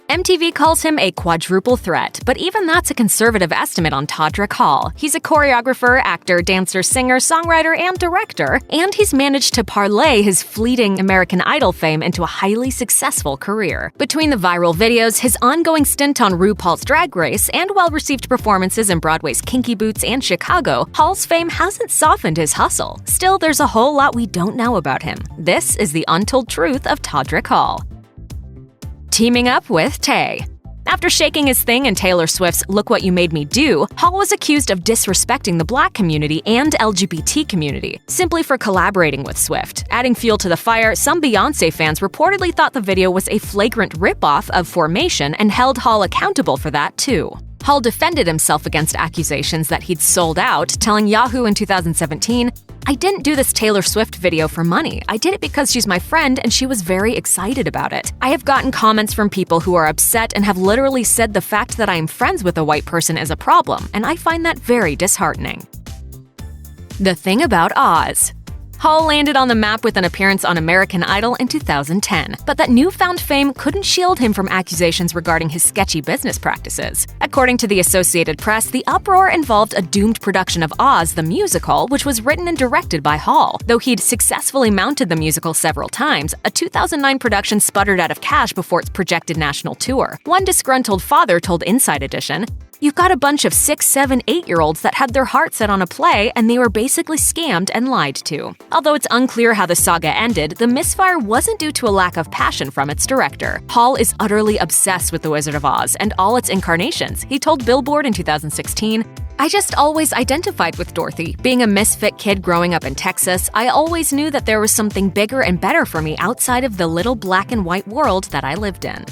MTV calls him a quadruple threat, but even that's a conservative estimate on Todrick Hall. He's a choreographer, actor, dancer, singer, songwriter, and director, and he's managed to parlay his fleeting American Idol fame into a highly successful career. Between the viral videos, his ongoing stint on RuPaul's Drag Race, and well-received performances in Broadway's Kinky Boots and Chicago, Hall's fame hasn't softened his hustle. Still, there's a whole lot we don't know about him. This is the untold truth of Todrick Hall. Teaming up with Tay. After shaking his thing in Taylor Swift's Look What You Made Me Do, Hall was accused of disrespecting the Black community and LGBT community, simply for collaborating with Swift. Adding fuel to the fire, some Beyoncé fans reportedly thought the video was a flagrant ripoff of Formation and held Hall accountable for that too. Hall defended himself against accusations that he'd sold out, telling Yahoo in 2017, "I didn't do this Taylor Swift video for money. I did it because she's my friend and she was very excited about it. I have gotten comments from people who are upset and have literally said the fact that I am friends with a white person is a problem, and I find that very disheartening." The thing about Oz. Hall landed on the map with an appearance on American Idol in 2010, but that newfound fame couldn't shield him from accusations regarding his sketchy business practices. According to the Associated Press, the uproar involved a doomed production of Oz the Musical, which was written and directed by Hall. Though he'd successfully mounted the musical several times, a 2009 production sputtered out of cash before its projected national tour. One disgruntled father told Inside Edition, "You've got a bunch of 6, 7, 8-year-olds that had their heart set on a play and they were basically scammed and lied to." Although it's unclear how the saga ended, the misfire wasn't due to a lack of passion from its director. Hall is utterly obsessed with The Wizard of Oz and all its incarnations. He told Billboard in 2016, "I just always identified with Dorothy. Being a misfit kid growing up in Texas, I always knew that there was something bigger and better for me outside of the little black and white world that I lived in."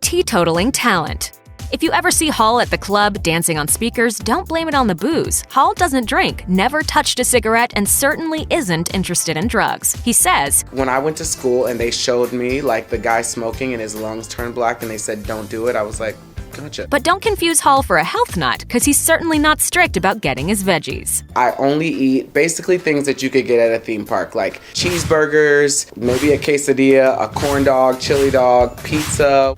Teetotaling talent. If you ever see Hall at the club dancing on speakers, don't blame it on the booze. Hall doesn't drink, never touched a cigarette, and certainly isn't interested in drugs. He says, "When I went to school and they showed me like the guy smoking and his lungs turned black and they said don't do it, I was like, gotcha." But don't confuse Hall for a health nut, because he's certainly not strict about getting his veggies. "I only eat basically things that you could get at a theme park, like cheeseburgers, maybe a quesadilla, a corn dog, chili dog, pizza."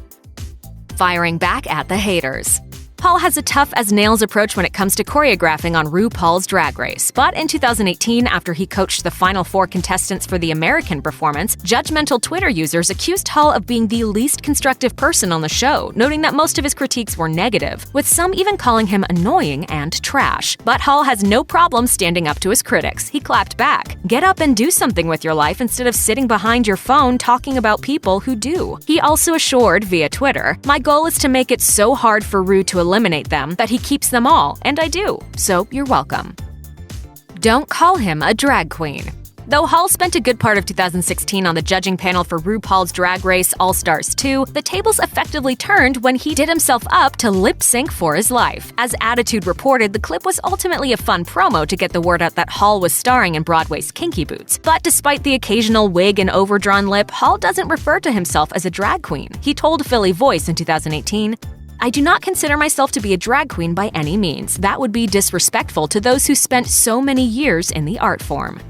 Firing back at the haters. Hall has a tough-as-nails approach when it comes to choreographing on RuPaul's Drag Race, but in 2018, after he coached the final 4 contestants for the American performance, judgmental Twitter users accused Hall of being the least constructive person on the show, noting that most of his critiques were negative, with some even calling him annoying and trash. But Hall has no problem standing up to his critics. He clapped back, "Get up and do something with your life instead of sitting behind your phone talking about people who do." He also assured via Twitter, "My goal is to make it so hard for Ru to eliminate them that he keeps them all, and I do, so you're welcome." Don't call him a drag queen. Though Hall spent a good part of 2016 on the judging panel for RuPaul's Drag Race All-Stars 2, the tables effectively turned when he did himself up to lip-sync for his life. As Attitude reported, the clip was ultimately a fun promo to get the word out that Hall was starring in Broadway's Kinky Boots. But despite the occasional wig and overdrawn lip, Hall doesn't refer to himself as a drag queen. He told Philly Voice in 2018, "I do not consider myself to be a drag queen by any means. That would be disrespectful to those who spent so many years in the art form."